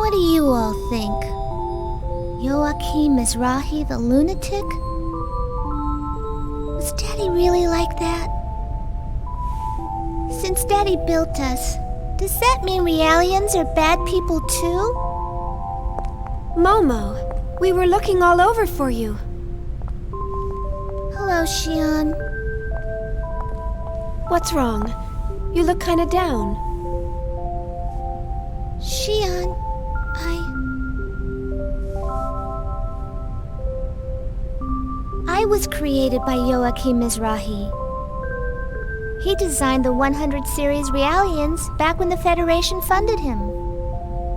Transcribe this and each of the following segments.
What do you all think? Joachim Mizrahi the lunatic? Was Daddy really like that? Since Daddy built us, does that mean Realians are bad people too? Momo, we were looking all over for you. Hello, Shion. What's wrong? You look kinda down. Shion, I was created by Joachim Mizrahi. He designed the 100 series Realians back when the Federation funded him.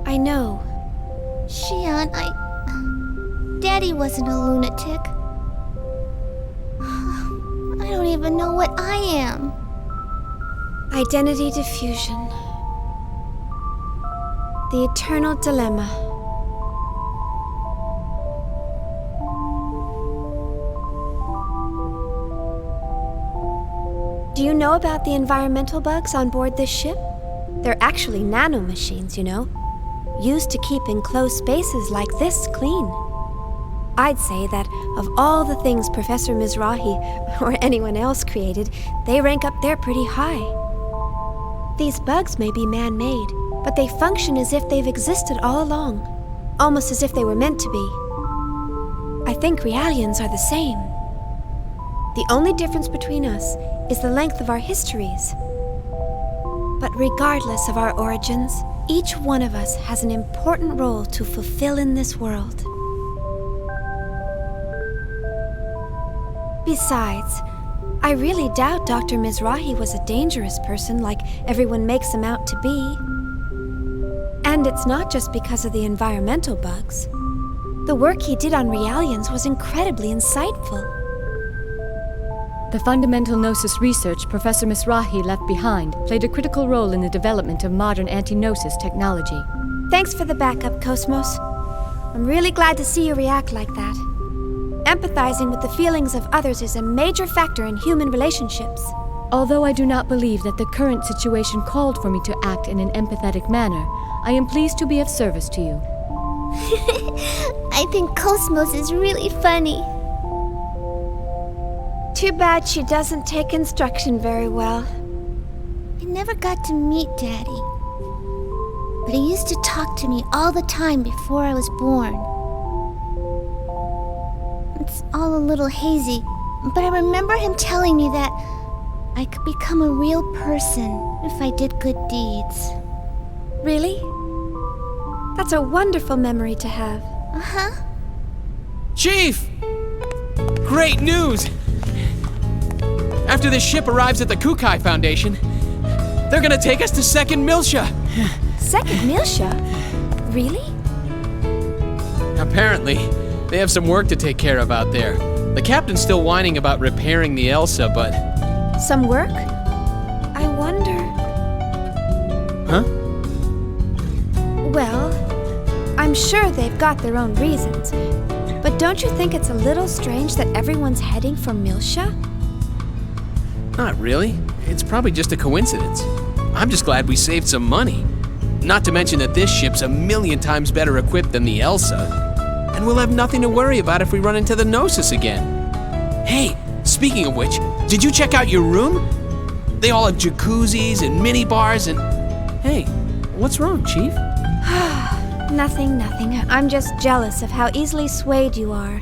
I know. Shion, Daddy wasn't a lunatic. I don't even know what I am. Identity diffusion. The eternal dilemma. Do you know about the environmental bugs on board this ship? They're actually nanomachines, you know, used to keep enclosed spaces like this clean. I'd say that of all the things Professor Mizrahi or anyone else created, they rank up there pretty high. These bugs may be man-made, but they function as if they've existed all along, almost as if they were meant to be. I think Realians are the same. The only difference between us is the length of our histories. But regardless of our origins, each one of us has an important role to fulfill in this world. Besides, I really doubt Dr. Mizrahi was a dangerous person like everyone makes him out to be. And it's not just because of the environmental bugs. The work he did on Realians was incredibly insightful. The fundamental Gnosis research Professor Mizrahi left behind played a critical role in the development of modern anti-Gnosis technology. Thanks for the backup, KOS-MOS. I'm really glad to see you react like that. Empathizing with the feelings of others is a major factor in human relationships. Although I do not believe that the current situation called for me to act in an empathetic manner, I am pleased to be of service to you. I think KOS-MOS is really funny. Too bad she doesn't take instruction very well. I never got to meet Daddy, but he used to talk to me all the time before I was born. It's all a little hazy, but I remember him telling me that I could become a real person if I did good deeds. Really? That's a wonderful memory to have. Uh-huh. Chief! Great news! After this ship arrives at the Kukai Foundation, They're gonna take us to Second Miltia! Second Miltia? Really? Apparently, they have some work to take care of out there. The captain's still whining about repairing the Elsa, but... Some work? I wonder... Huh? Well, I'm sure they've got their own reasons. But don't you think it's a little strange that everyone's heading for Miltia? Not really. It's probably just a coincidence. I'm just glad we saved some money. Not to mention that this ship's 1,000,000 times better equipped than the Elsa. And we'll have nothing to worry about if we run into the Gnosis again. Hey, speaking of which, did you check out your room? They all have jacuzzis and mini bars and... Hey, what's wrong, Chief? Nothing, nothing. I'm just jealous of how easily swayed you are.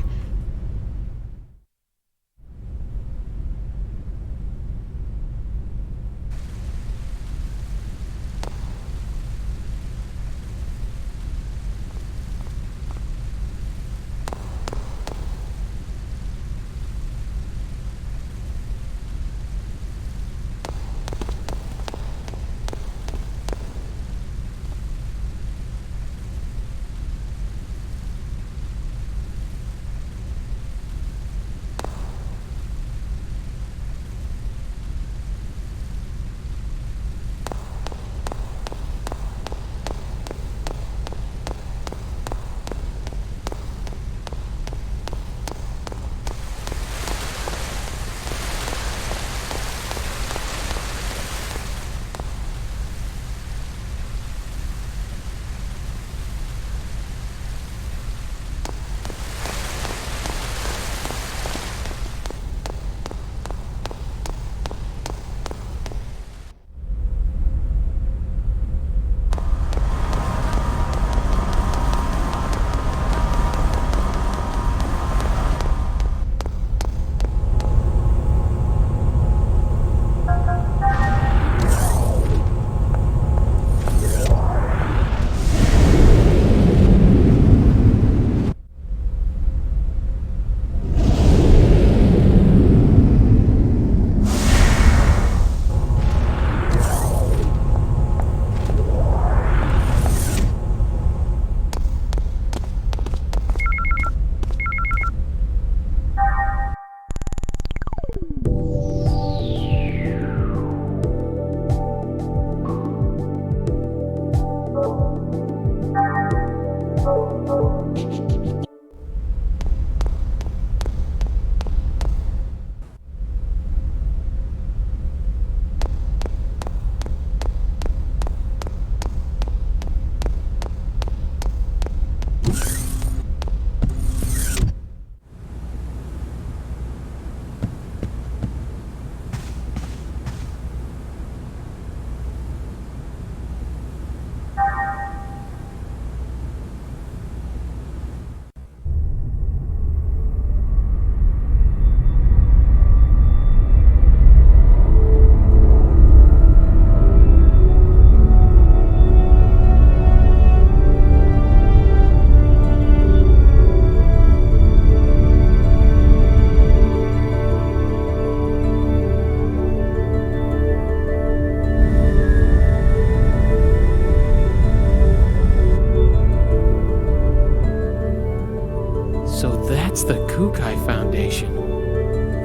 That's the Kukai Foundation.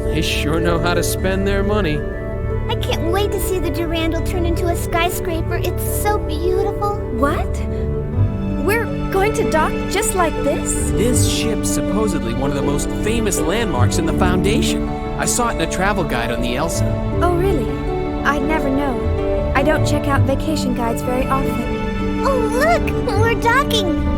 They sure know how to spend their money. I can't wait to see the Durandal turn into a skyscraper. It's so beautiful. What? We're going to dock just like this? This ship's supposedly one of the most famous landmarks in the Foundation. I saw it in a travel guide on the Elsa. Oh, really? I'd never know. I don't check out vacation guides very often. Oh, look! We're docking!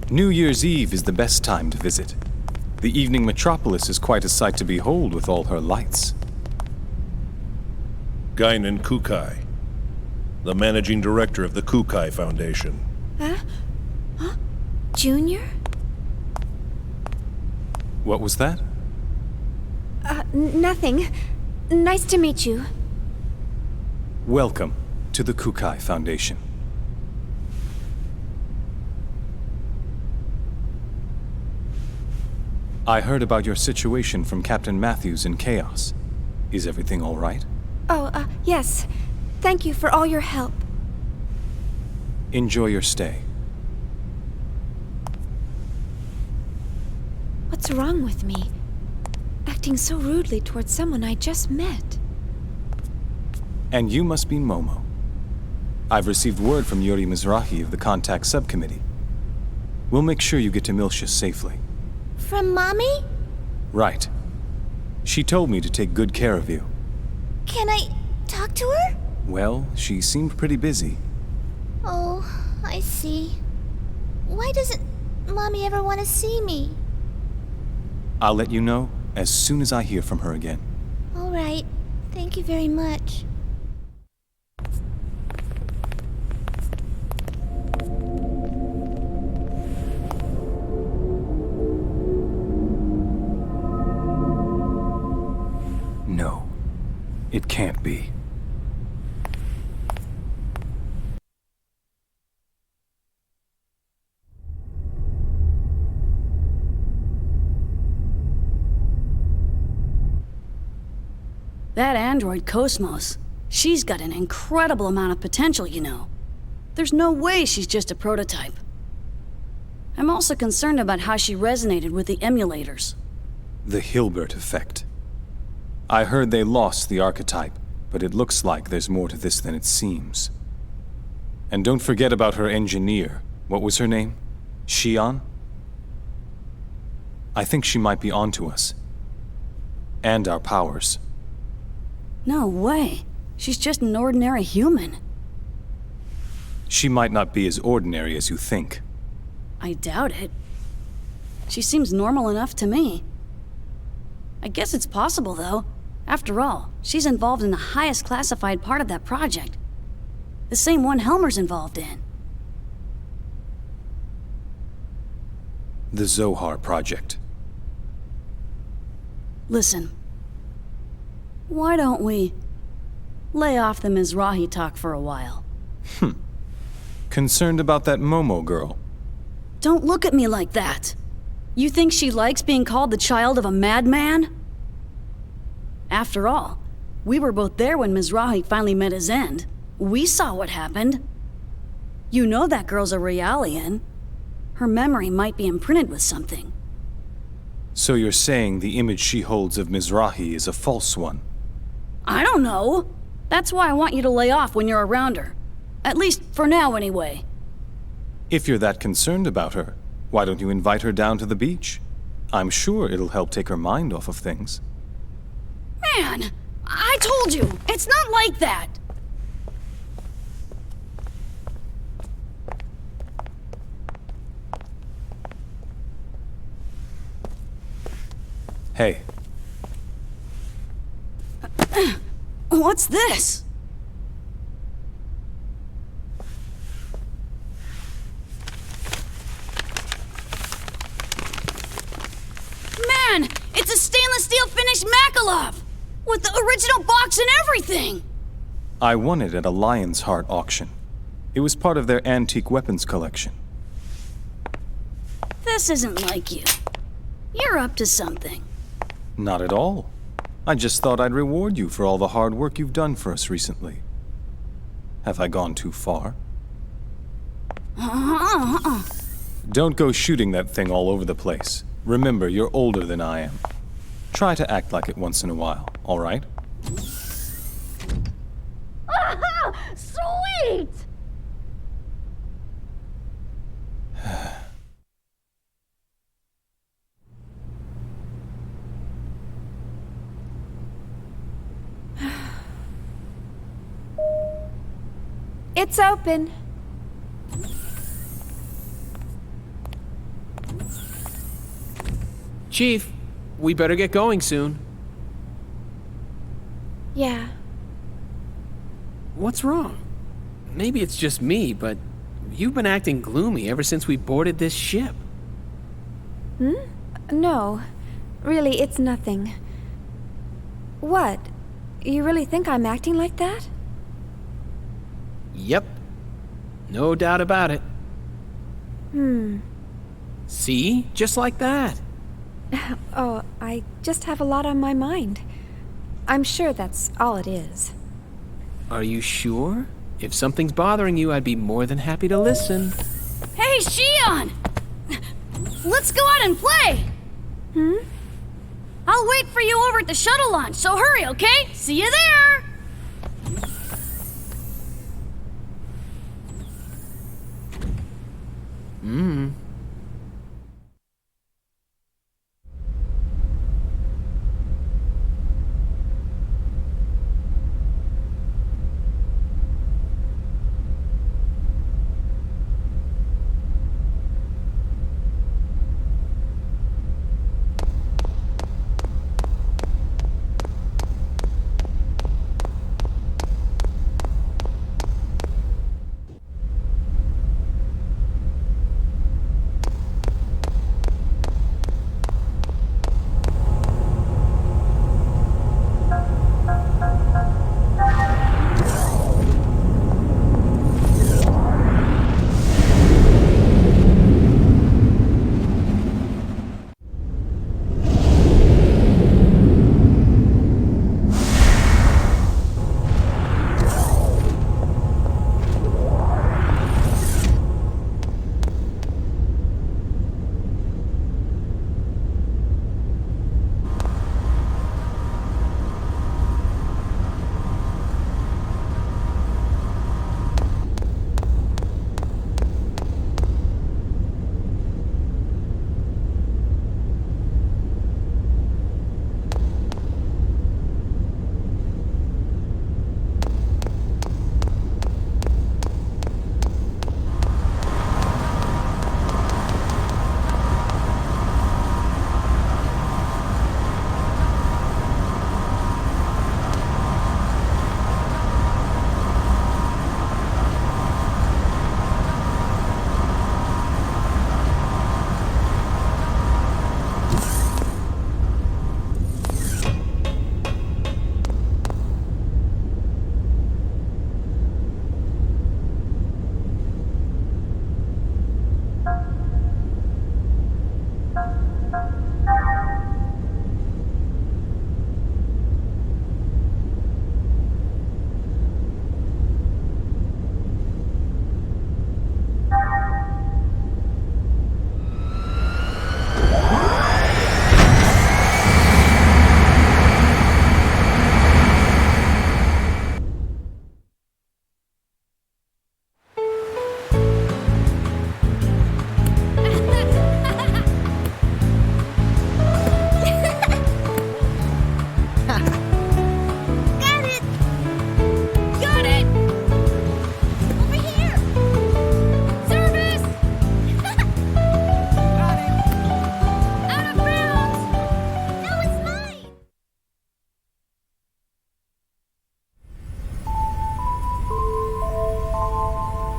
New Year's Eve is the best time to visit. The evening metropolis is quite a sight to behold with all her lights. Guinan Kukai, the managing director of the Kukai Foundation. Huh? Junior? What was that? Nothing. Nice to meet you. Welcome to the Kukai Foundation. I heard about your situation from Captain Matthews in Chaos. Is everything all right? Oh, yes. Thank you for all your help. Enjoy your stay. What's wrong with me? Acting so rudely towards someone I just met. And you must be Momo. I've received word from Yuri Mizrahi of the Contact Subcommittee. We'll make sure you get to Miltia safely. From Mommy? Right. She told me to take good care of you. Can I talk to her? Well, she seemed pretty busy. Oh, I see. Why doesn't Mommy ever want to see me? I'll let you know as soon as I hear from her again. All right. Thank you very much. No, it can't be. That android KOS-MOS, she's got an incredible amount of potential, you know. There's no way she's just a prototype. I'm also concerned about how she resonated with the emulators. The Hilbert effect. I heard they lost the archetype, but it looks like there's more to this than it seems. And don't forget about her engineer. What was her name? Shion? I think she might be onto us. And our powers. No way. She's just an ordinary human. She might not be as ordinary as you think. I doubt it. She seems normal enough to me. I guess it's possible, though. After all, she's involved in the highest classified part of that project. The same one Helmer's involved in. The Zohar Project. Listen. Why don't we lay off the Mizrahi talk for a while? Concerned about that Momo girl? Don't look at me like that. You think she likes being called the child of a madman? After all, we were both there when Mizrahi finally met his end. We saw what happened. You know that girl's a Realian. Her memory might be imprinted with something. So you're saying the image she holds of Mizrahi is a false one? I don't know. That's why I want you to lay off when you're around her. At least for now, anyway. If you're that concerned about her, why don't you invite her down to the beach? I'm sure it'll help take her mind off of things. Man, I told you, it's not like that. Hey. What's this? Man, it's a stainless steel finished Makalov! With the original box and everything! I won it at a Lion's Heart auction. It was part of their antique weapons collection. This isn't like you. You're up to something. Not at all. I just thought I'd reward you for all the hard work you've done for us recently. Have I gone too far? Don't go shooting that thing all over the place. Remember, you're older than I am. Try to act like it once in a while, all right? Sweet! It's open. Chief, we better get going soon. Yeah. What's wrong? Maybe it's just me, but you've been acting gloomy ever since we boarded this ship. No. Really, it's nothing. What? You really think I'm acting like that? Yep. No doubt about it. See? Just like that. Oh, I just have a lot on my mind. I'm sure that's all it is. Are you sure? If something's bothering you, I'd be more than happy to listen. Hey, Shion! Let's go out and play! I'll wait for you over at the shuttle launch, so hurry, okay? See you there!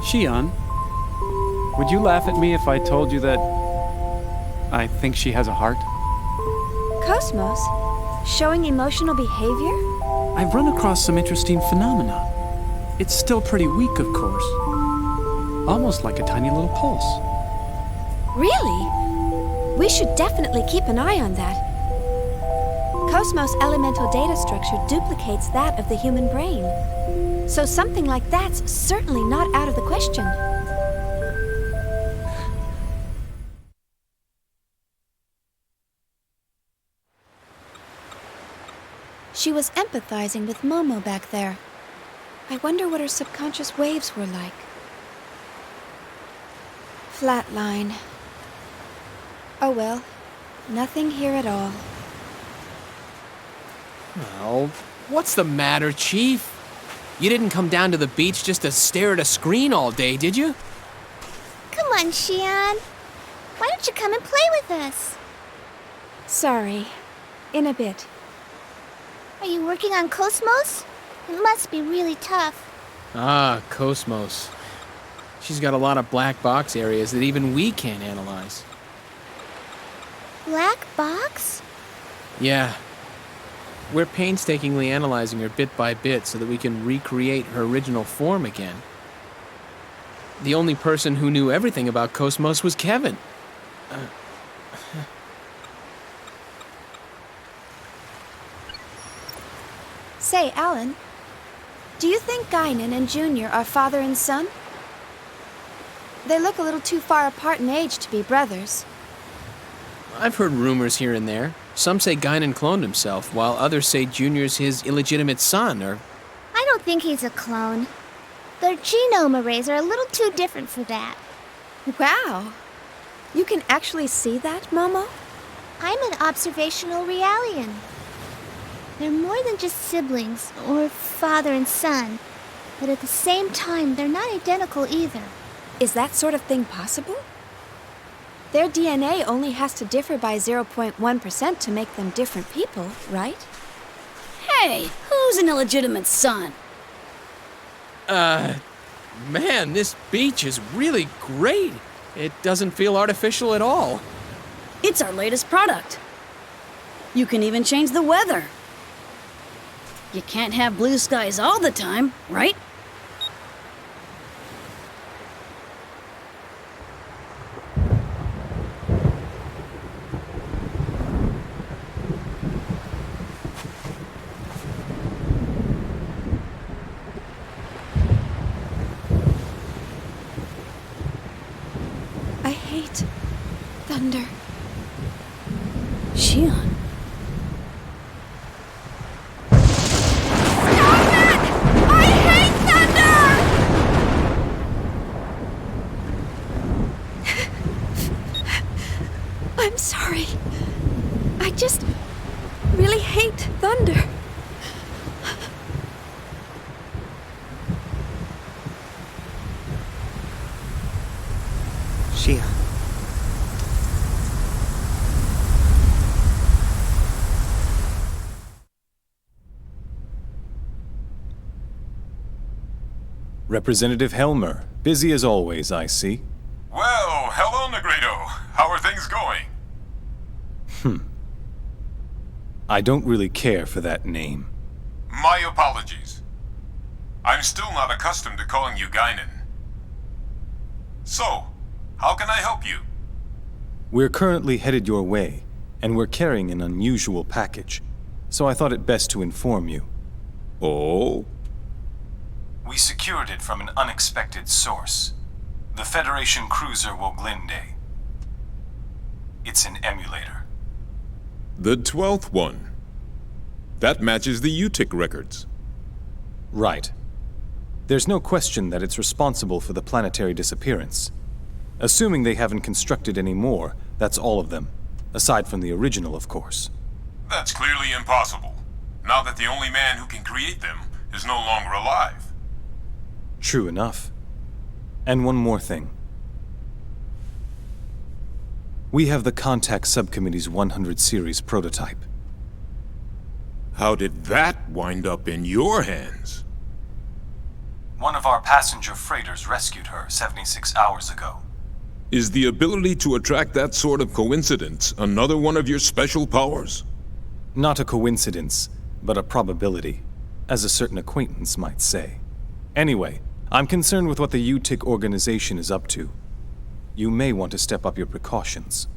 Shion, would you laugh at me if I told you that I think she has a heart? KOS-MOS? Showing emotional behavior? I've run across some interesting phenomena. It's still pretty weak, of course. Almost like a tiny little pulse. Really? We should definitely keep an eye on that. KOS-MOS elemental data structure duplicates that of the human brain. So something like that's certainly not out of the question. She was empathizing with Momo back there. I wonder what her subconscious waves were like. Flatline. Oh well, nothing here at all. Well, what's the matter, Chief? You didn't come down to the beach just to stare at a screen all day, did you? Come on, Shion. Why don't you come and play with us? Sorry. In a bit. Are you working on KOS-MOS? It must be really tough. Ah, KOS-MOS. She's got a lot of black box areas that even we can't analyze. Black box? Yeah. We're painstakingly analyzing her bit by bit so that we can recreate her original form again. The only person who knew everything about KOS-MOS was Kevin. Say, Alan, do you think Guinan and Junior are father and son? They look a little too far apart in age to be brothers. I've heard rumors here and there. Some say Guinan cloned himself, while others say Junior's his illegitimate son, or... I don't think he's a clone. Their genome arrays are a little too different for that. Wow. You can actually see that, Momo? I'm an observational Realian. They're more than just siblings, or father and son. But at the same time, they're not identical either. Is that sort of thing possible? Their DNA only has to differ by 0.1% to make them different people, right? Hey, who's an illegitimate son? Man, this beach is really great. It doesn't feel artificial at all. It's our latest product. You can even change the weather. You can't have blue skies all the time, right? I hate thunder. Shion. I'm sorry. I just really hate thunder. Shion. Representative Helmer, busy as always, I see. Well, hello, Negredo. How are things going? I don't really care for that name. My apologies. I'm still not accustomed to calling you Guinan. So, how can I help you? We're currently headed your way, and we're carrying an unusual package, so I thought it best to inform you. Oh? We secured it from an unexpected source. The Federation cruiser Woglinde. It's an emulator. The 12th one. That matches the U-TIC records. Right. There's no question that it's responsible for the planetary disappearance. Assuming they haven't constructed any more, that's all of them. Aside from the original, of course. That's clearly impossible, now that the only man who can create them is no longer alive. True enough. And one more thing. We have the Contact Subcommittee's 100 series prototype. How did that wind up in your hands? One of our passenger freighters rescued her 76 hours ago. Is the ability to attract that sort of coincidence another one of your special powers? Not a coincidence, but a probability, as a certain acquaintance might say. Anyway, I'm concerned with what the U-TIC Organization is up to. You may want to step up your precautions.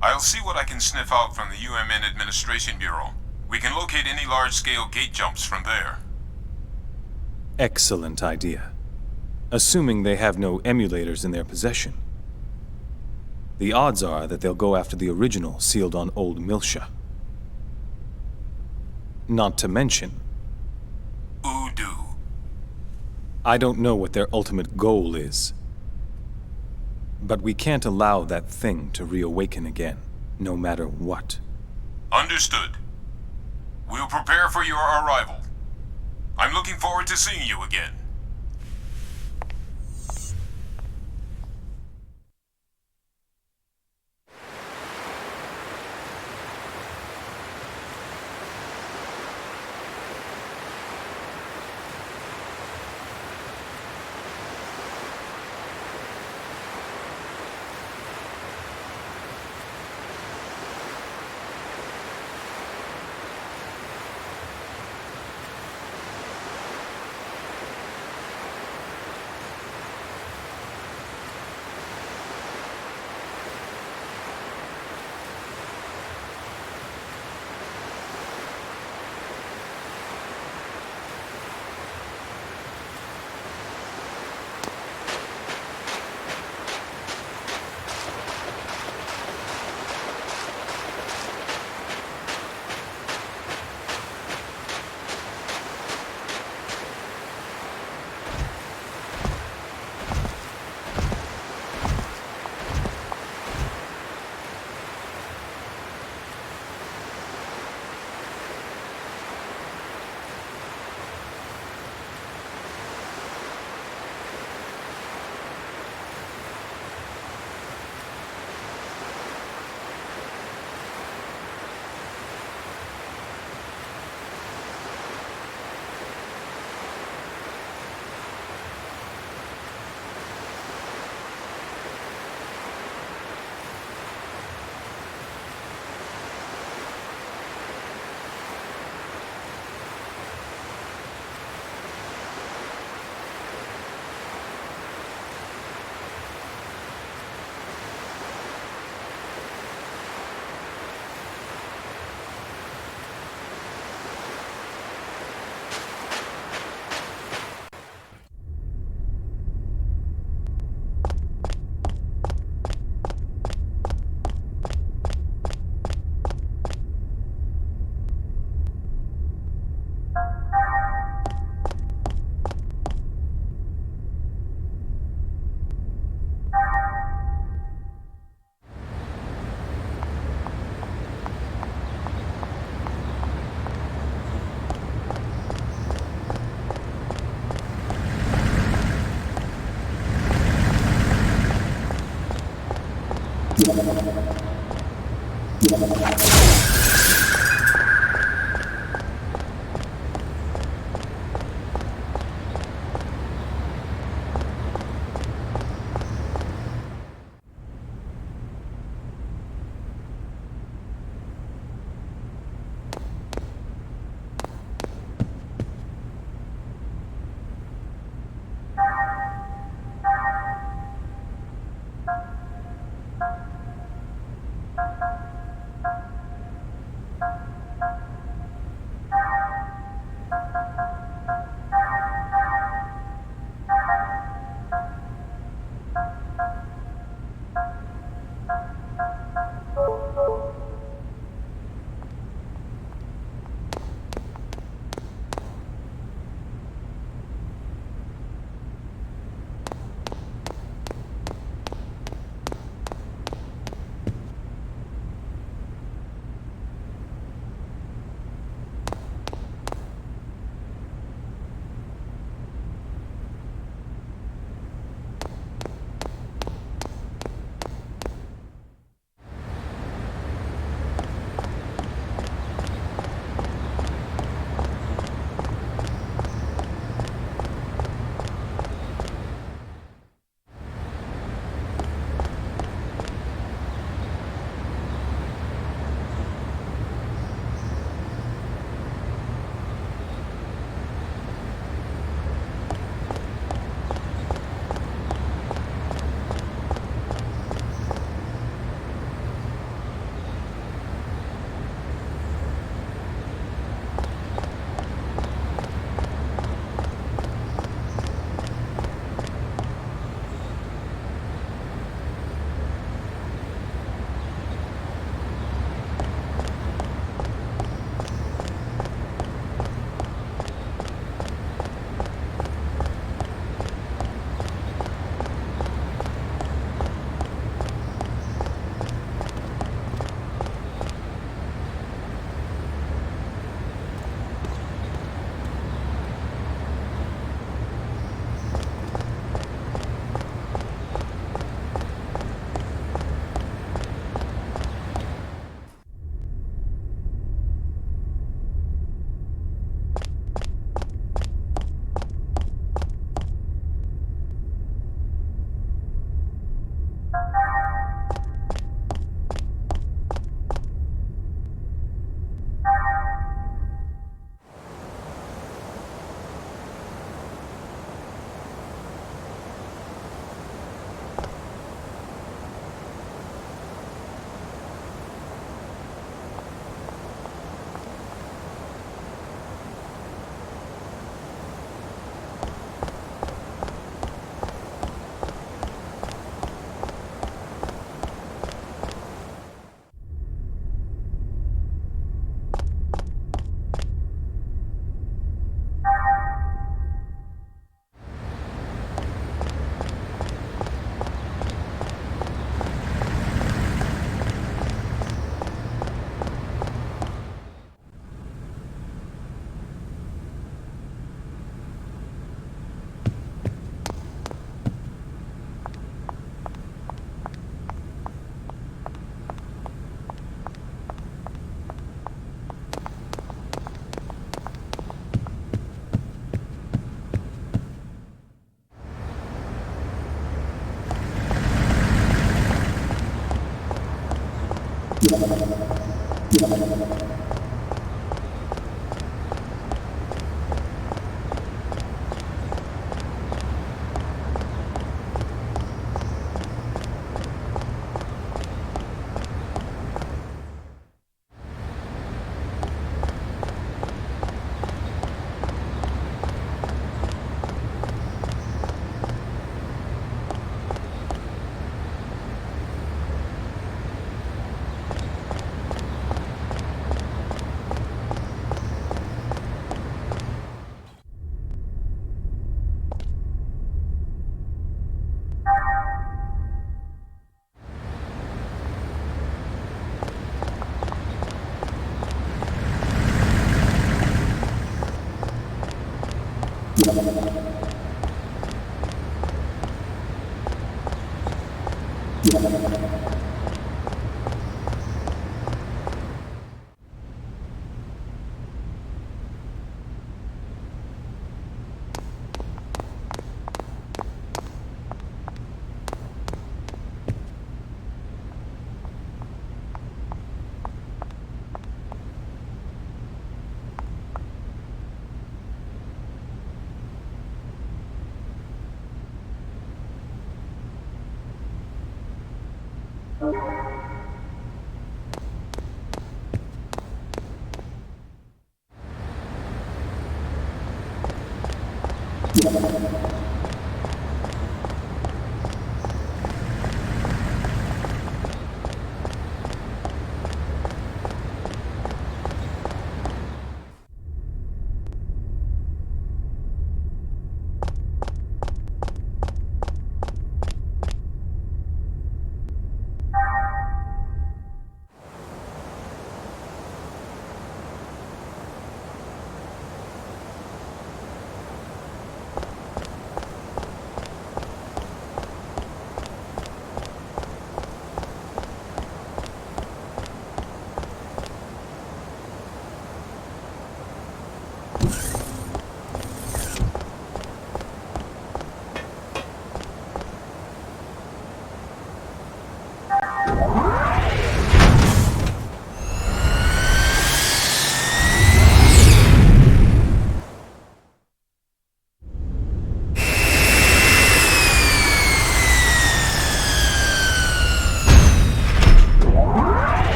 I'll see what I can sniff out from the UMN Administration Bureau. We can locate any large-scale gate jumps from there. Excellent idea. Assuming they have no emulators in their possession. The odds are that they'll go after the original sealed on Old Miltia. Not to mention... Udu. I don't know what their ultimate goal is. But we can't allow that thing to reawaken again, no matter what. Understood. We'll prepare for your arrival. I'm looking forward to seeing you again.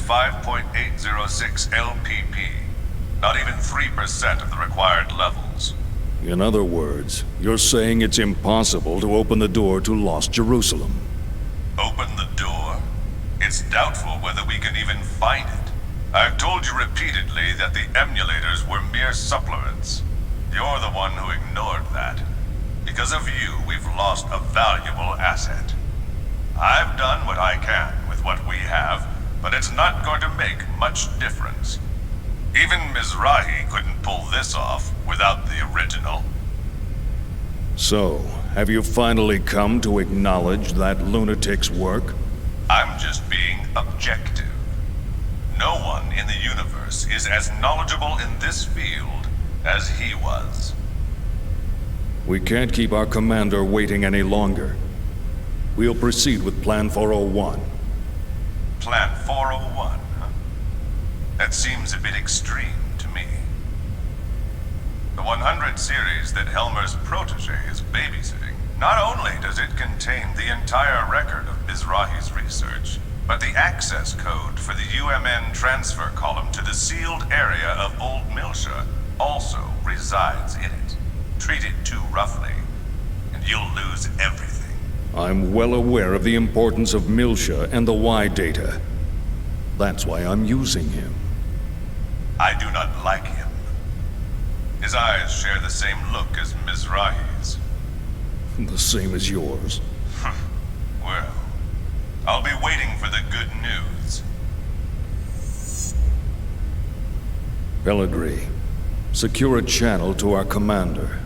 5.806 LPP. Not even 3% of the required levels. In other words, you're saying it's impossible to open the door to Lost Jerusalem. Open the door? It's doubtful whether we can even find it. I've told you repeatedly that the emulators were mere supplements. You're the one who ignored that. Because of you, we've lost a valuable asset. I've done what I can with what we have, but it's not going to make much difference. Even Mizrahi couldn't pull this off without the original. So, have you finally come to acknowledge that lunatic's work? I'm just being objective. No one in the universe is as knowledgeable in this field as he was. We can't keep our commander waiting any longer. We'll proceed with Plan 401. Plan 401, huh? That seems a bit extreme to me. The 100 series that Helmer's protege is babysitting, not only does it contain the entire record of Mizrahi's research, but the access code for the UMN transfer column to the sealed area of Old Miltia also resides in it. Treat it too roughly, and you'll lose everything. I'm well aware of the importance of Miltia and the Y data. That's why I'm using him. I do not like him. His eyes share the same look as Mizrahi's. The same as yours. Well, I'll be waiting for the good news. Pellegrini, secure a channel to our commander.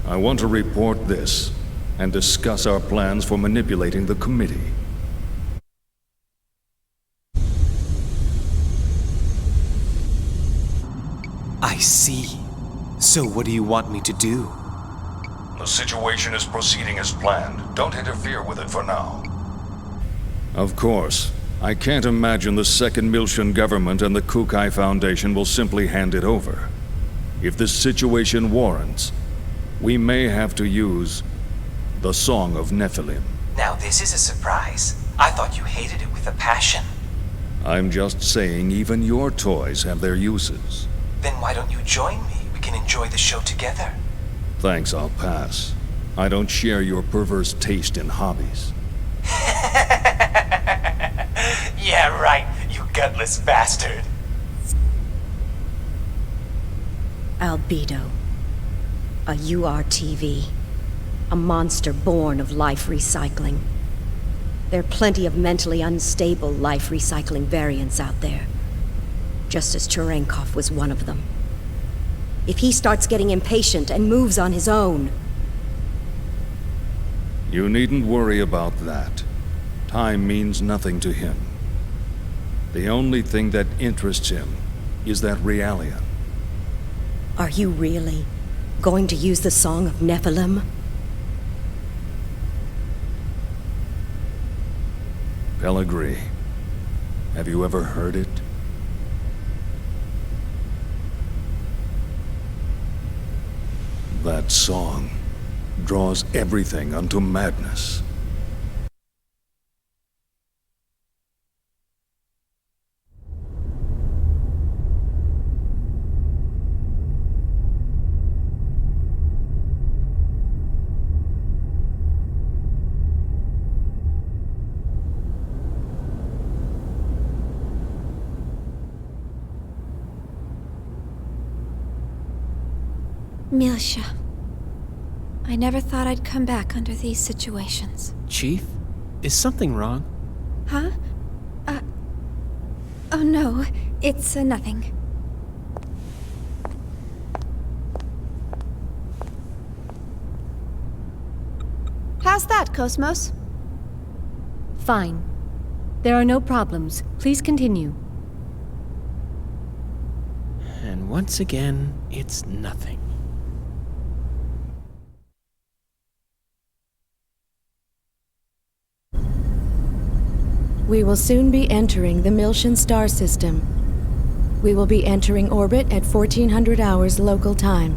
I want to report this and discuss our plans for manipulating the committee. I see. So what do you want me to do? The situation is proceeding as planned. Don't interfere with it for now. Of course. I can't imagine the Second Miltian government and the Kukai Foundation will simply hand it over. If this situation warrants, we may have to use the Song of Nephilim. Now this is a surprise. I thought you hated it with a passion. I'm just saying even your toys have their uses. Then why don't you join me? We can enjoy the show together. Thanks, I'll pass. I don't share your perverse taste in hobbies. Yeah, right, you gutless bastard. Albedo. A URTV. A monster born of life recycling. There are plenty of mentally unstable life recycling variants out there. Just as Cherenkov was one of them. If he starts getting impatient and moves on his own... You needn't worry about that. Time means nothing to him. The only thing that interests him is that Realian. Are you really going to use the Song of Nephilim? Pellegrini. Have you ever heard it? That song draws everything unto madness. Miltia. I never thought I'd come back under these situations. Chief, is something wrong? Huh? Oh no, it's nothing. How's that, KOS-MOS? Fine. There are no problems. Please continue. And once again, it's nothing. We will soon be entering the Miltian star system. We will be entering orbit at 1400 hours local time.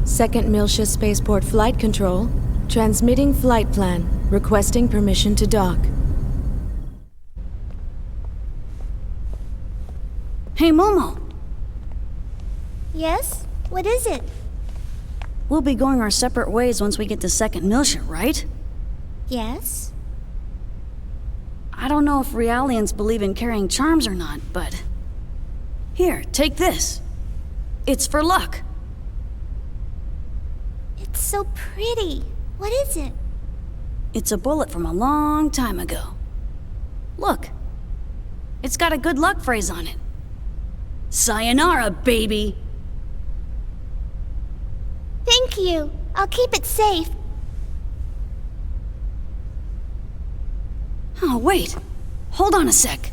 Second Miltia Spaceport Flight Control, transmitting flight plan, requesting permission to dock. Hey, Momo! Yes? What is it? We'll be going our separate ways once we get to Second Miltia, right? Yes? I don't know if Realians believe in carrying charms or not, but... Here, take this. It's for luck. It's so pretty. What is it? It's a bullet from a long time ago. Look. It's got a good luck phrase on it. Sayonara, baby! Thank you. I'll keep it safe. Oh, wait. Hold on a sec.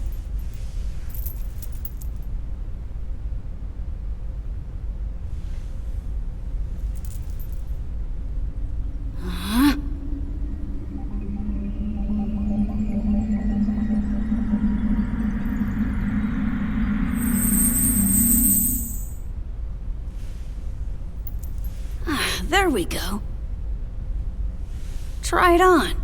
There we go. Try it on.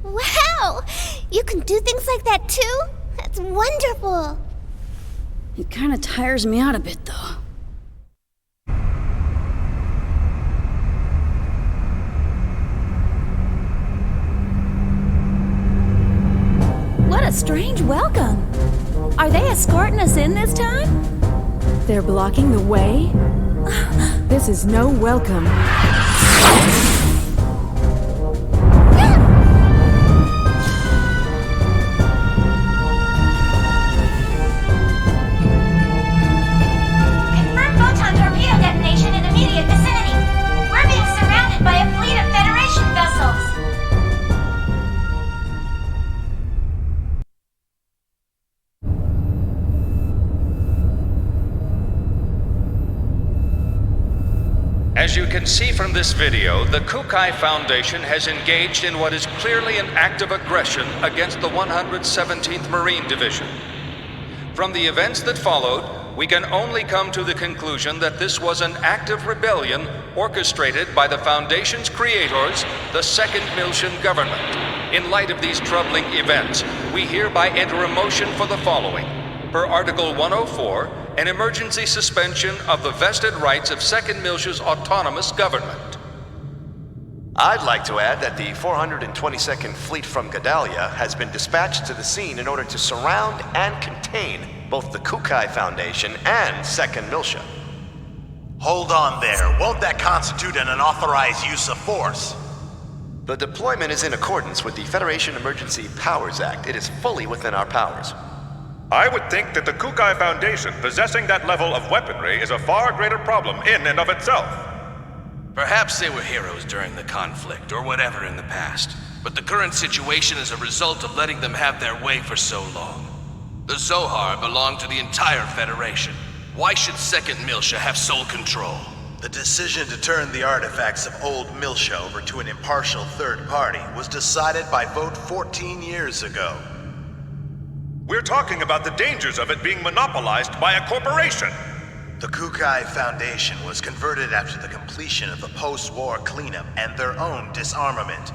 Wow! You can do things like that too? That's wonderful! It kind of tires me out a bit, though. What a strange welcome. Are they escorting us in this time? They're blocking the way? This is no welcome. Confirm photon torpedo detonation in immediate vicinity. We're being surrounded by a fleet of Federation vessels. As you can see from this video, the Kukai Foundation has engaged in what is clearly an act of aggression against the 117th Marine Division. From the events that followed, we can only come to the conclusion that this was an act of rebellion orchestrated by the Foundation's creators, the Second Miltian government. In light of these troubling events, we hereby enter a motion for the following. Per Article 104, an emergency suspension of the vested rights of Second Miltia's autonomous government. I'd like to add that the 422nd Fleet from Gedalia has been dispatched to the scene in order to surround and contain both the Kukai Foundation and Second Miltia. Hold on there. Won't that constitute an unauthorized use of force? The deployment is in accordance with the Federation Emergency Powers Act. It is fully within our powers. I would think that the Kukai Foundation possessing that level of weaponry is a far greater problem in and of itself. Perhaps they were heroes during the conflict, or whatever in the past. But the current situation is a result of letting them have their way for so long. The Zohar belong to the entire Federation. Why should Second Miltia have sole control? The decision to turn the artifacts of old Miltia over to an impartial third party was decided by vote 14 years ago. We're talking about the dangers of it being monopolized by a corporation. The Kukai Foundation was converted after the completion of the post-war cleanup and their own disarmament.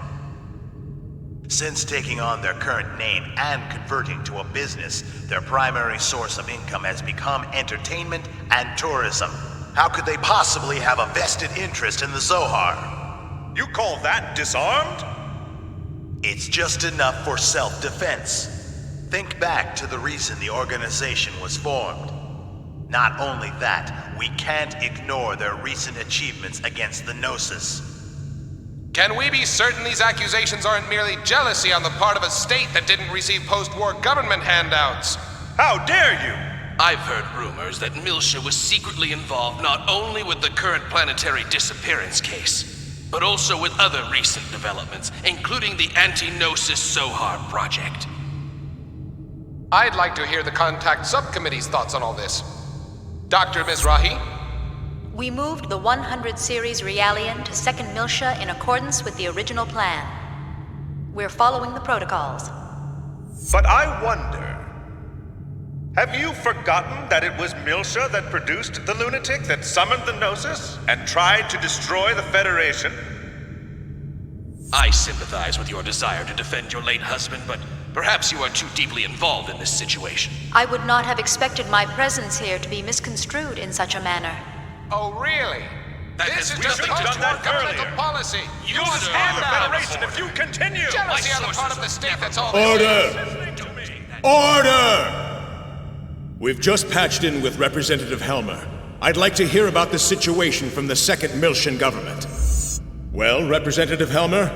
Since taking on their current name and converting to a business, their primary source of income has become entertainment and tourism. How could they possibly have a vested interest in the Zohar? You call that disarmed? It's just enough for self-defense. Think back to the reason the organization was formed. Not only that, we can't ignore their recent achievements against the Gnosis. Can we be certain these accusations aren't merely jealousy on the part of a state that didn't receive post-war government handouts? How dare you! I've heard rumors that Miltia was secretly involved not only with the current planetary disappearance case, but also with other recent developments, including the anti-Gnosis Zohar project. I'd like to hear the Contact Subcommittee's thoughts on all this. Dr. Mizrahi? We moved the 100 series Realian to Second Miltia in accordance with the original plan. We're following the protocols. But I wonder, have you forgotten that it was Miltia that produced the lunatic that summoned the Gnosis and tried to destroy the Federation? I sympathize with your desire to defend your late husband, but perhaps you are too deeply involved in this situation. I would not have expected my presence here to be misconstrued in such a manner. Oh, really? This is just post-war governmental policy. You will destroy the Federation if you continue! Jealousy on the part of the state, that's all. Order! Order! We've just patched in with Representative Helmer. I'd like to hear about the situation from the Second Miltian government. Well, Representative Helmer?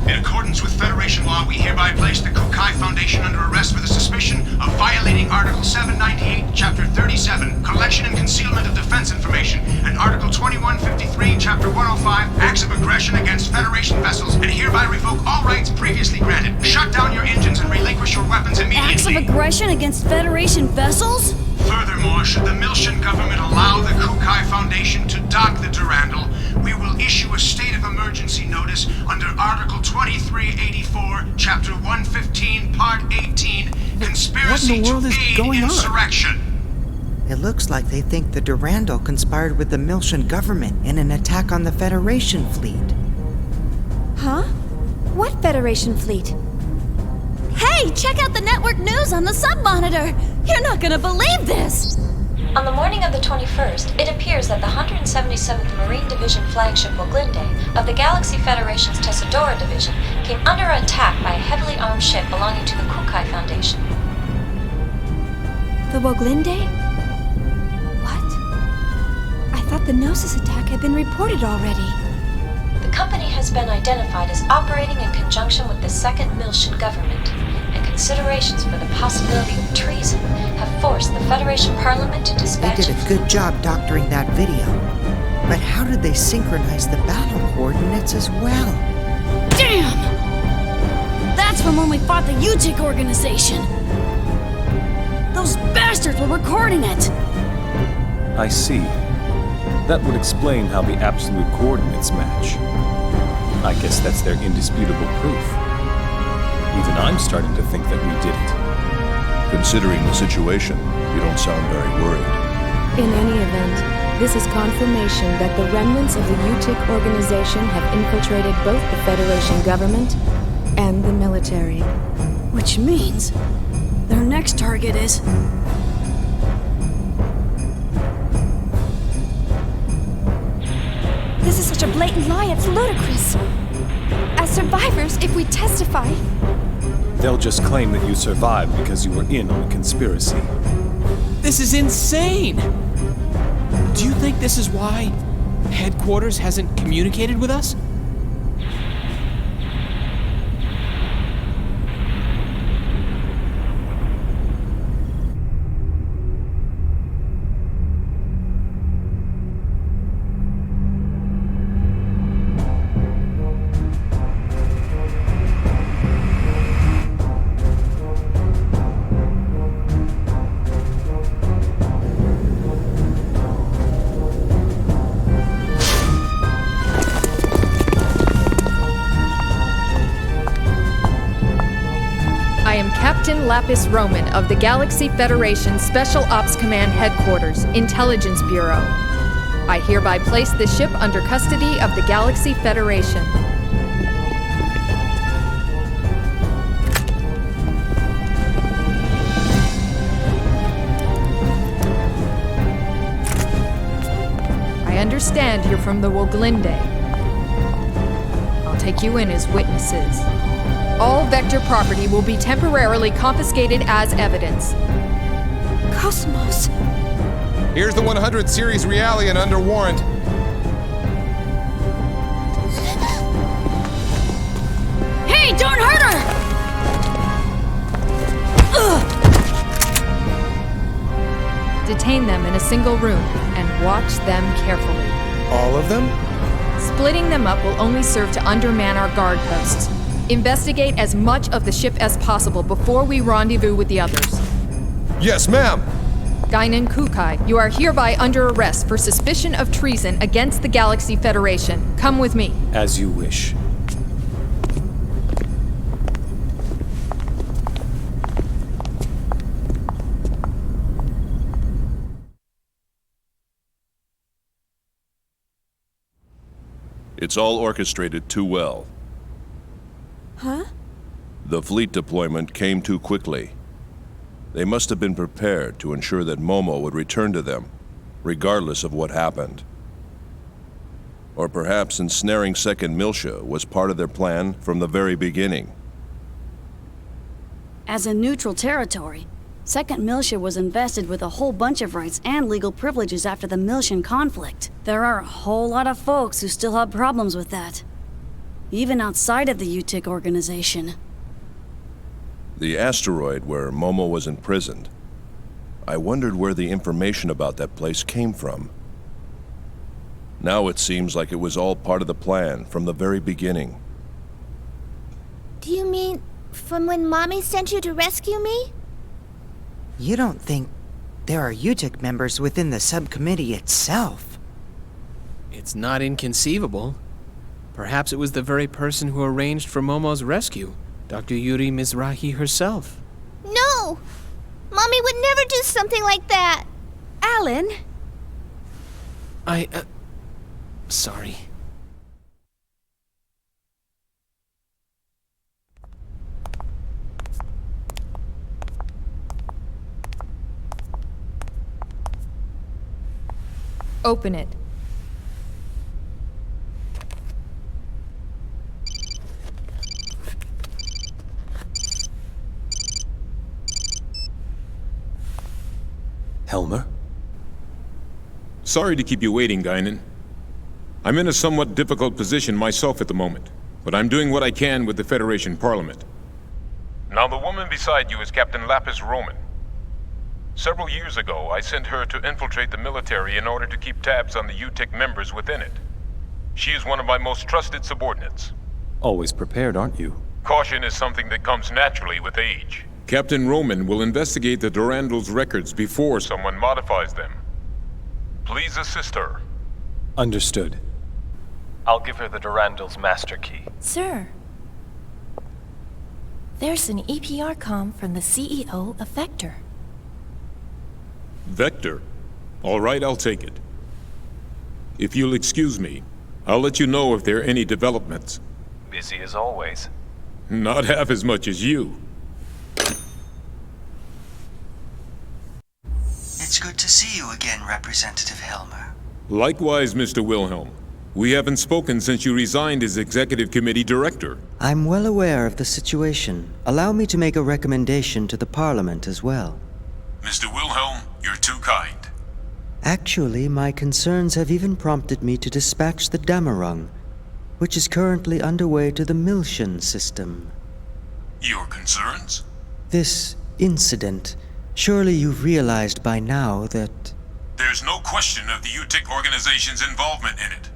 In accordance with Federation law, we hereby place the Kukai Foundation under arrest for the suspicion of violating Article 798, Chapter 37, Collection and Concealment of Defense Information, and Article 2153, Chapter 105, Acts of Aggression against Federation vessels, and hereby revoke all rights previously granted. Shut down your engines and relinquish your weapons immediately. Acts of aggression against Federation vessels? Furthermore, should the Miltian government allow the Kukai Foundation to dock the Durandal, we will issue a state of emergency notice under Article 2384, Chapter 115, Part 18, Conspiracy to Aid Insurrection. It looks like they think the Durandal conspired with the Miltian government in an attack on the Federation fleet. Huh? What Federation fleet? Hey, check out the network news on the sub-monitor! You're not gonna believe this! On the morning of the 21st, it appears that the 177th Marine Division flagship Woglinde of the Galaxy Federation's Tessadora Division came under attack by a heavily armed ship belonging to the Kukai Foundation. The Woglinde? What? I thought the Gnosis attack had been reported already. The company has been identified as operating in conjunction with the Second Miltian government, and considerations for the possibility of treason have forced the Federation Parliament to dispatch... They did a good job doctoring that video. But how did they synchronize the battle coordinates as well? Damn! That's from when we fought the U-TIC Organization! Those bastards were recording it! I see. That would explain how the absolute coordinates match. I guess that's their indisputable proof. Even I'm starting to think that we did it. Considering the situation, you don't sound very worried. In any event, this is confirmation that the remnants of the U-TIC Organization have infiltrated both the Federation government and the military. Which means their next target is... This is such a blatant lie, it's ludicrous. As survivors, if we testify... They'll just claim that you survived because you were in on the conspiracy. This is insane! Do you think this is why headquarters hasn't communicated with us? Lapis Roman of the Galaxy Federation Special Ops Command Headquarters, Intelligence Bureau. I hereby place the ship under custody of the Galaxy Federation. I understand you're from the Woglinde. I'll take you in as witnesses. All Vector property will be temporarily confiscated as evidence. KOS-MOS. Here's the 100 series Realian under warrant. Hey, don't hurt her! Detain them in a single room and watch them carefully. All of them? Splitting them up will only serve to underman our guard posts. Investigate as much of the ship as possible before we rendezvous with the others. Yes, ma'am. Guinan Kukai, you are hereby under arrest for suspicion of treason against the Galaxy Federation. Come with me. As you wish. It's all orchestrated too well. Huh? The fleet deployment came too quickly. They must have been prepared to ensure that Momo would return to them, regardless of what happened. Or perhaps ensnaring Second Miltia was part of their plan from the very beginning. As a neutral territory, Second Miltia was invested with a whole bunch of rights and legal privileges after the Miltian conflict. There are a whole lot of folks who still have problems with that. Even outside of the U-TIC Organization. The asteroid where Momo was imprisoned. I wondered where the information about that place came from. Now it seems like it was all part of the plan from the very beginning. Do you mean from when Mommy sent you to rescue me? You don't think there are U-TIC members within the subcommittee itself? It's not inconceivable. Perhaps it was the very person who arranged for Momo's rescue, Dr. Yuri Mizrahi herself. No! Mommy would never do something like that! Alan? Sorry. Open it. Helmer? Sorry to keep you waiting, Guinan. I'm in a somewhat difficult position myself at the moment, but I'm doing what I can with the Federation Parliament. Now, the woman beside you is Captain Lapis Roman. Several years ago, I sent her to infiltrate the military in order to keep tabs on the U-TIC members within it. She is one of my most trusted subordinates. Always prepared, aren't you? Caution is something that comes naturally with age. Captain Roman will investigate the Durandal's records before someone modifies them. Please assist her. Understood. I'll give her the Durandal's master key. Sir, there's an EPR comm from the CEO of Vector. Vector? All right, I'll take it. If you'll excuse me, I'll let you know if there are any developments. Busy as always. Not half as much as you. It's good to see you again, Representative Helmer. Likewise, Mr. Wilhelm. We haven't spoken since you resigned as Executive Committee Director. I'm well aware of the situation. Allow me to make a recommendation to the Parliament as well. Mr. Wilhelm, you're too kind. Actually, my concerns have even prompted me to dispatch the Damarung, which is currently underway to the Miltian system. Your concerns? This incident, surely you've realized by now that... There's no question of the U-TIC Organization's involvement in it.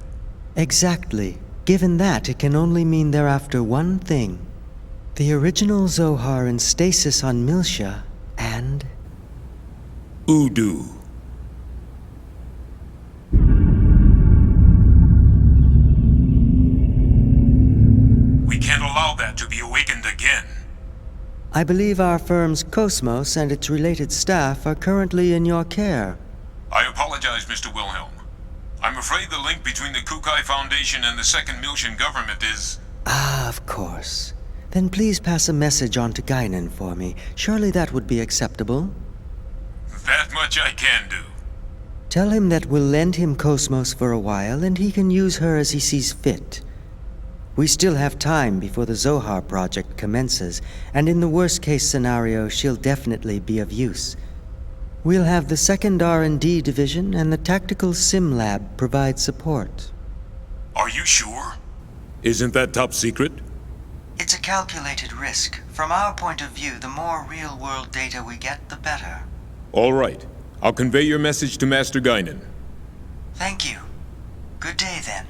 Exactly. Given that, it can only mean they're after one thing. The original Zohar in stasis on Miltia, and... Udu. We can't allow that to be awakened again. I believe our firm's KOS-MOS and its related staff are currently in your care. I apologize, Mr. Wilhelm. I'm afraid the link between the Kukai Foundation and the Second Miltian government is... Ah, of course. Then please pass a message on to Guinan for me. Surely that would be acceptable. That much I can do. Tell him that we'll lend him KOS-MOS for a while and he can use her as he sees fit. We still have time before the Zohar project commences, and in the worst-case scenario, she'll definitely be of use. We'll have the second R&D division and the tactical sim lab provide support. Are you sure? Isn't that top secret? It's a calculated risk. From our point of view, the more real-world data we get, the better. All right. I'll convey your message to Master Guinan. Thank you. Good day, then.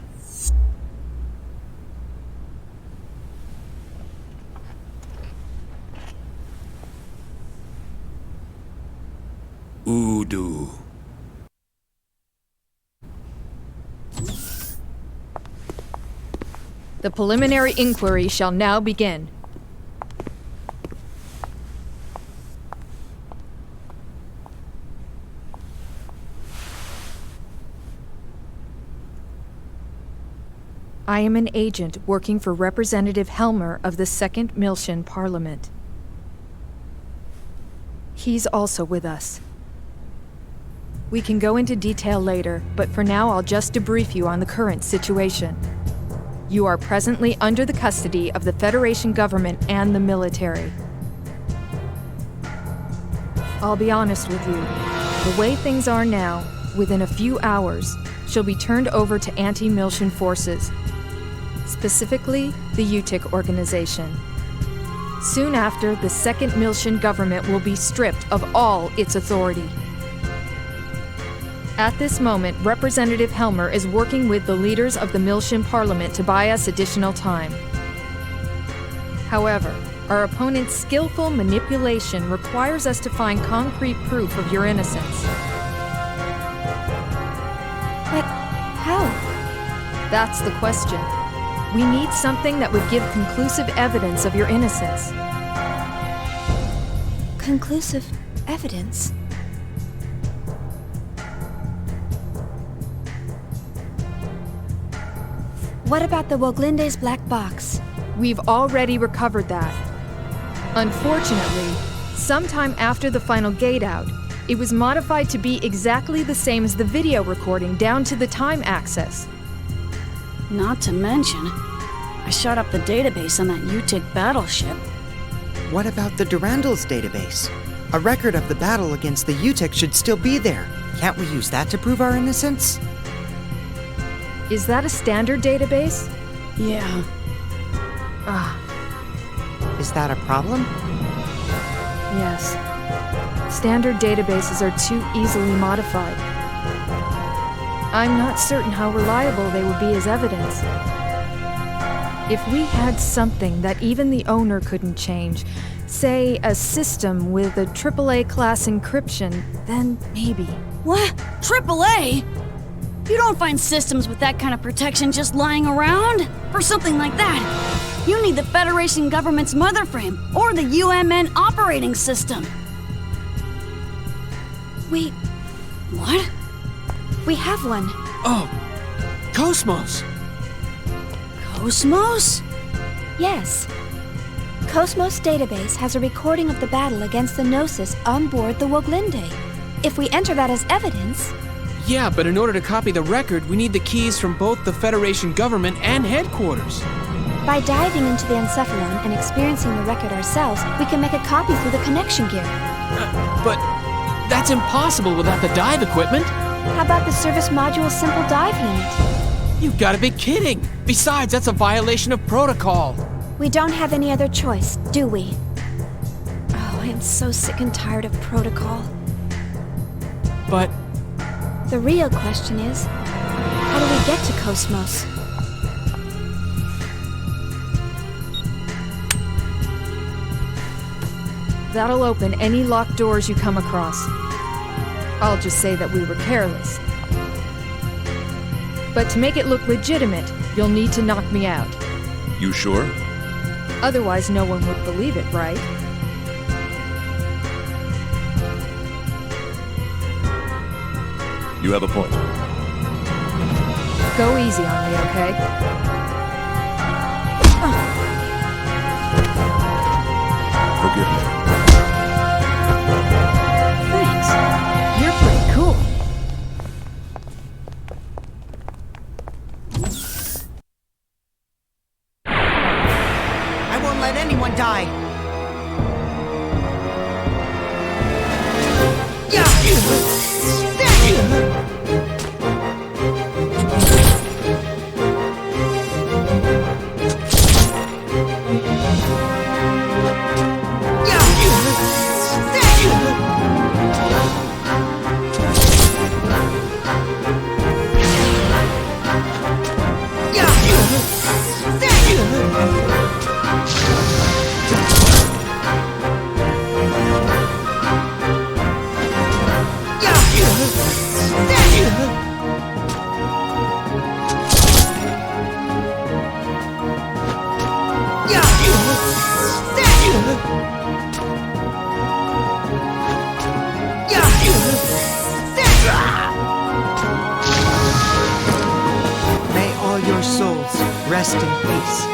Udu. The preliminary inquiry shall now begin. I am an agent working for Representative Helmer of the Second Miltian Parliament. He's also with us. We can go into detail later, but for now I'll just debrief you on the current situation. You are presently under the custody of the Federation government and the military. I'll be honest with you. The way things are now, within a few hours, she'll be turned over to anti-Miltian forces, specifically the U-TIC Organization. Soon after, the Second Miltian government will be stripped of all its authority. At this moment, Representative Helmer is working with the leaders of the Miltian Parliament to buy us additional time. However, our opponent's skillful manipulation requires us to find concrete proof of your innocence. But how? That's the question. We need something that would give conclusive evidence of your innocence. Conclusive evidence? What about the Woglinde's black box? We've already recovered that. Unfortunately, sometime after the final gate out, it was modified to be exactly the same as the video recording down to the time access. Not to mention, I shot up the database on that U-TIC battleship. What about the Durandal's database? A record of the battle against the U-TIC should still be there. Can't we use that to prove our innocence? Is that a standard database? Yeah. Is that a problem? Yes. Standard databases are too easily modified. I'm not certain how reliable they would be as evidence. If we had something that even the owner couldn't change, say a system with a AAA class encryption, then maybe. What? AAA? You don't find systems with that kind of protection just lying around? For something like that, you need the Federation government's mother frame or the UMN operating system. What? We have one. Oh, KOS-MOS. KOS-MOS? Yes. KOS-MOS database has a recording of the battle against the Gnosis on board the Woglinde. If we enter that as evidence... Yeah, but in order to copy the record, we need the keys from both the Federation government and headquarters. By diving into the encephalon and experiencing the record ourselves, we can make a copy through the connection gear. But that's impossible without the dive equipment. How about the service module's simple dive unit? You've got to be kidding! Besides, that's a violation of protocol. We don't have any other choice, do we? Oh, I am so sick and tired of protocol. But... the real question is, how do we get to KOS-MOS? That'll open any locked doors you come across. I'll just say that we were careless. But to make it look legitimate, you'll need to knock me out. You sure? Otherwise, no one would believe it, right? You have a point. Go easy on me, okay? Forgive me. Thanks. You're pretty cool. I won't let anyone die. May all your souls rest in peace.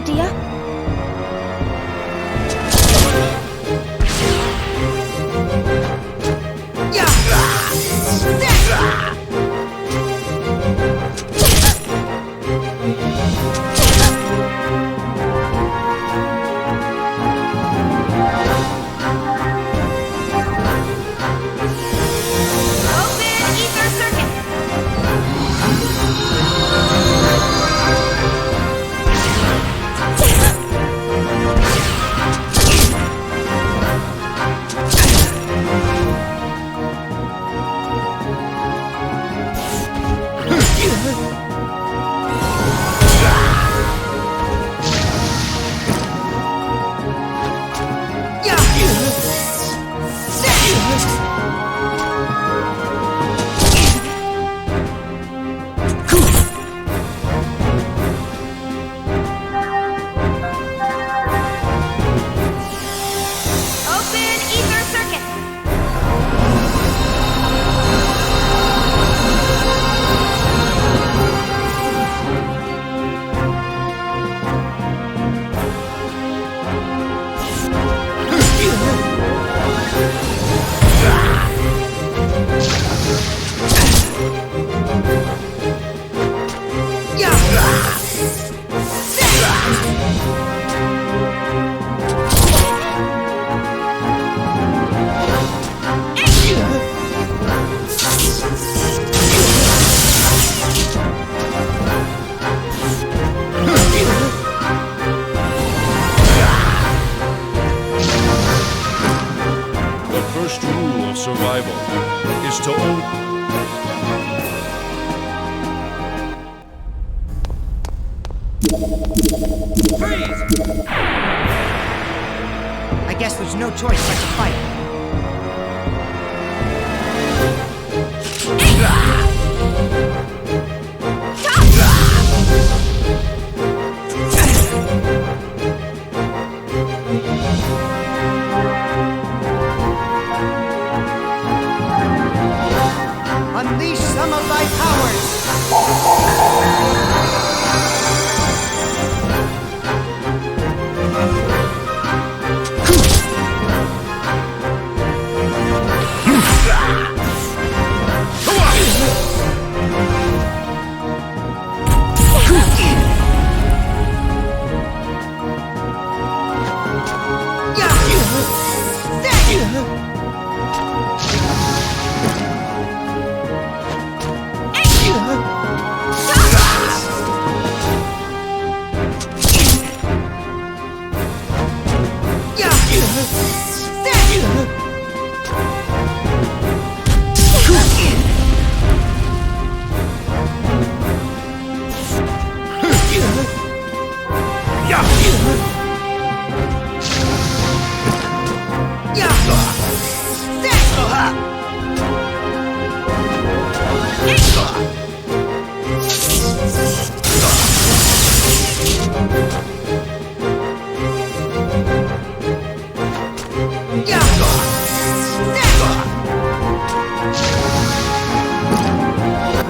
idea? I guess there's no choice but to fight. Unleash some of thy powers!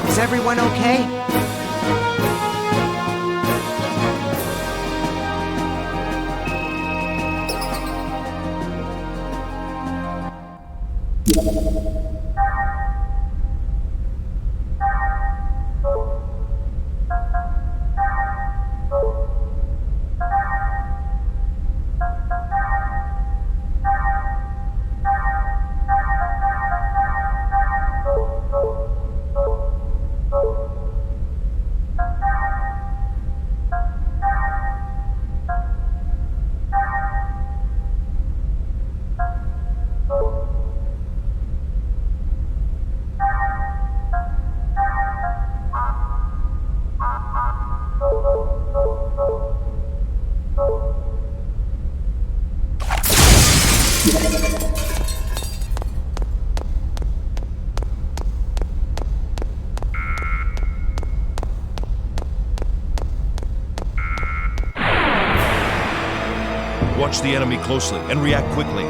Is everyone okay? Watch the enemy closely and react quickly.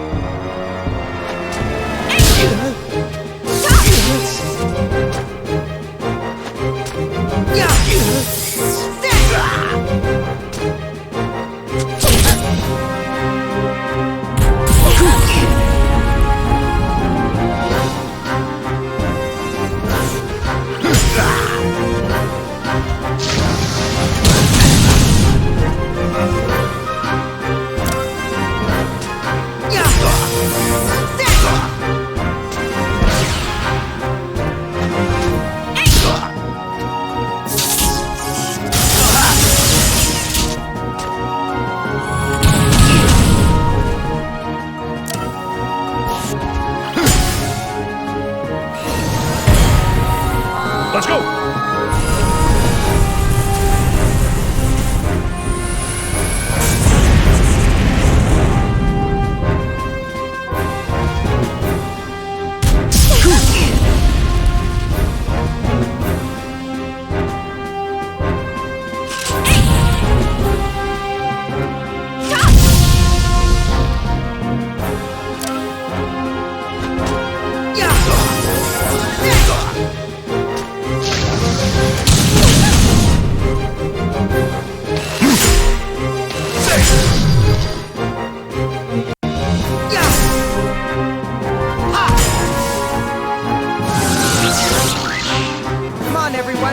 go!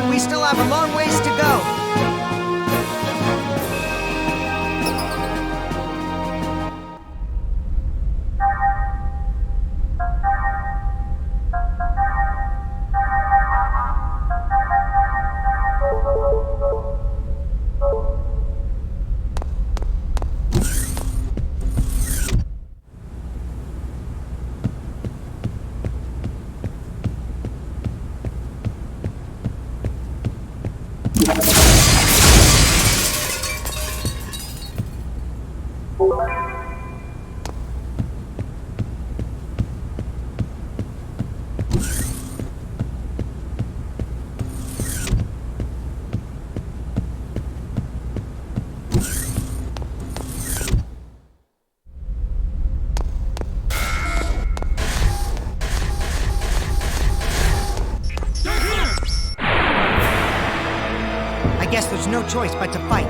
We still have a long ways to go. I guess there's no choice but to fight.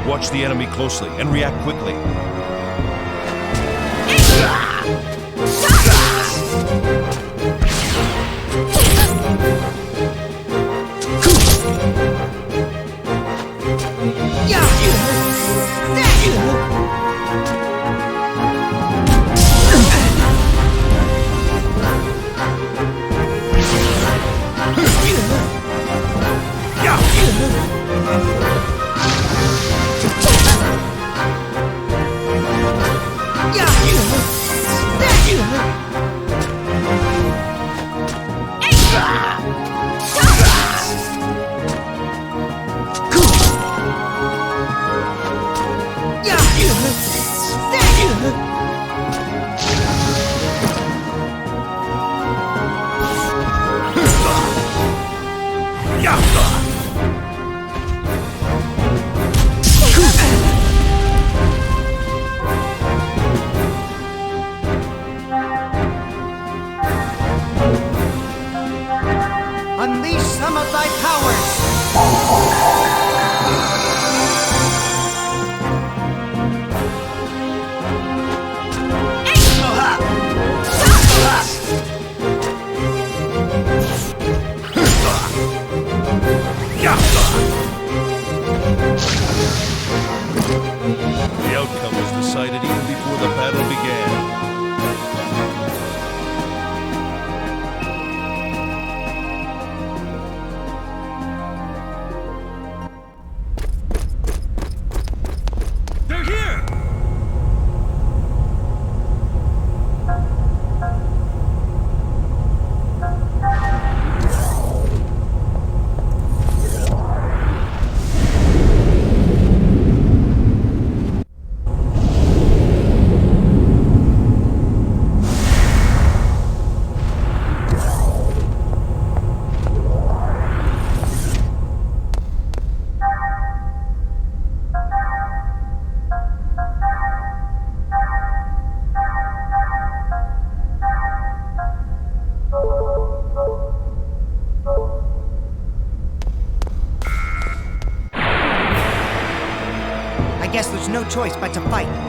Watch the enemy closely and react quickly. guess there's no choice but to fight.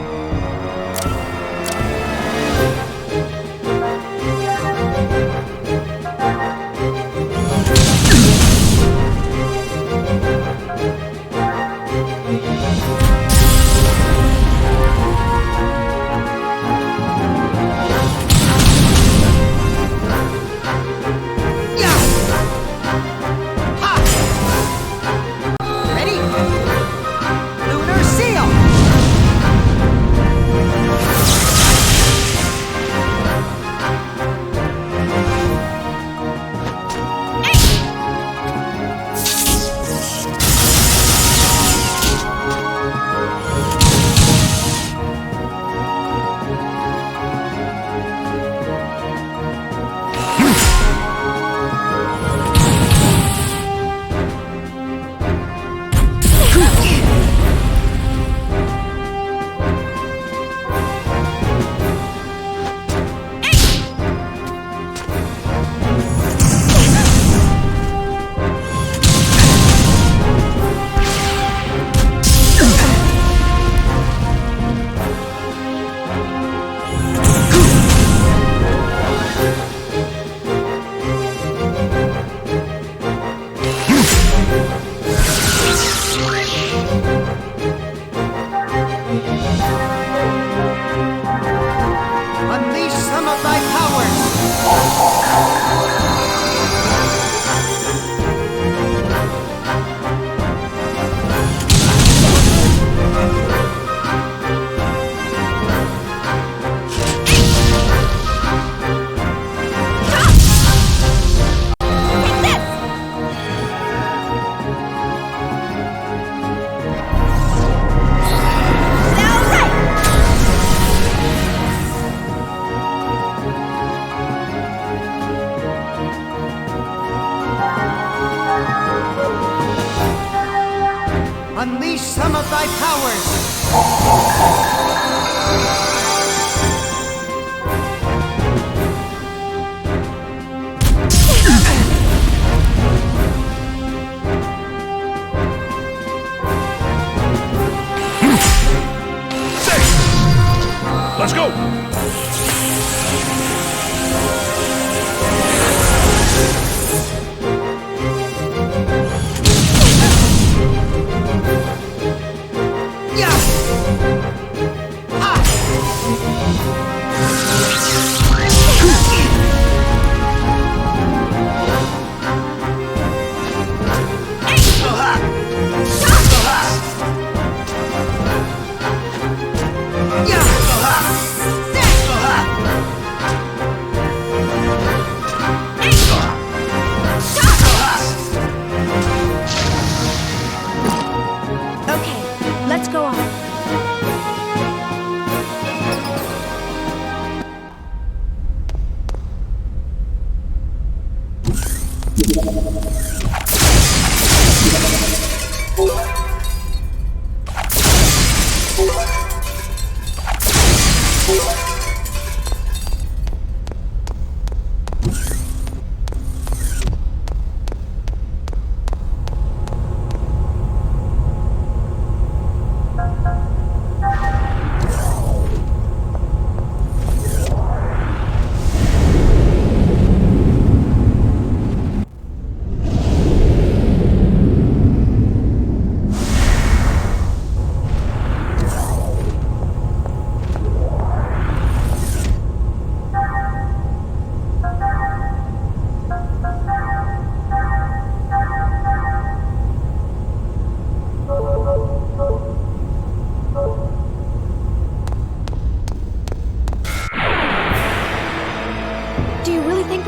Unleash some of thy powers! Let's go!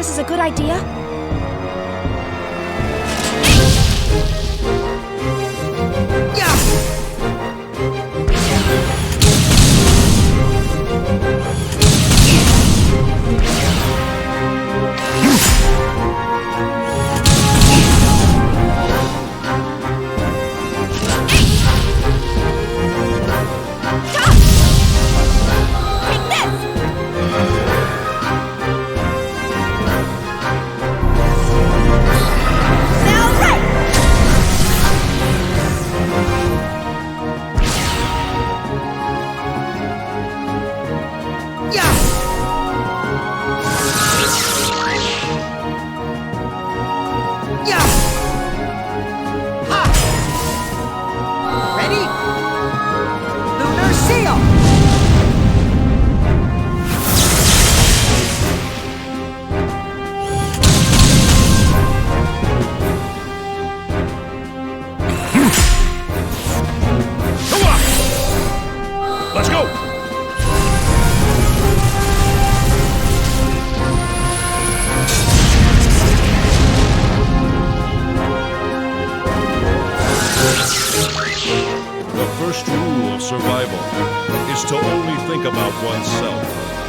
This is a good idea? Let's go! The first rule of survival is to only think about oneself.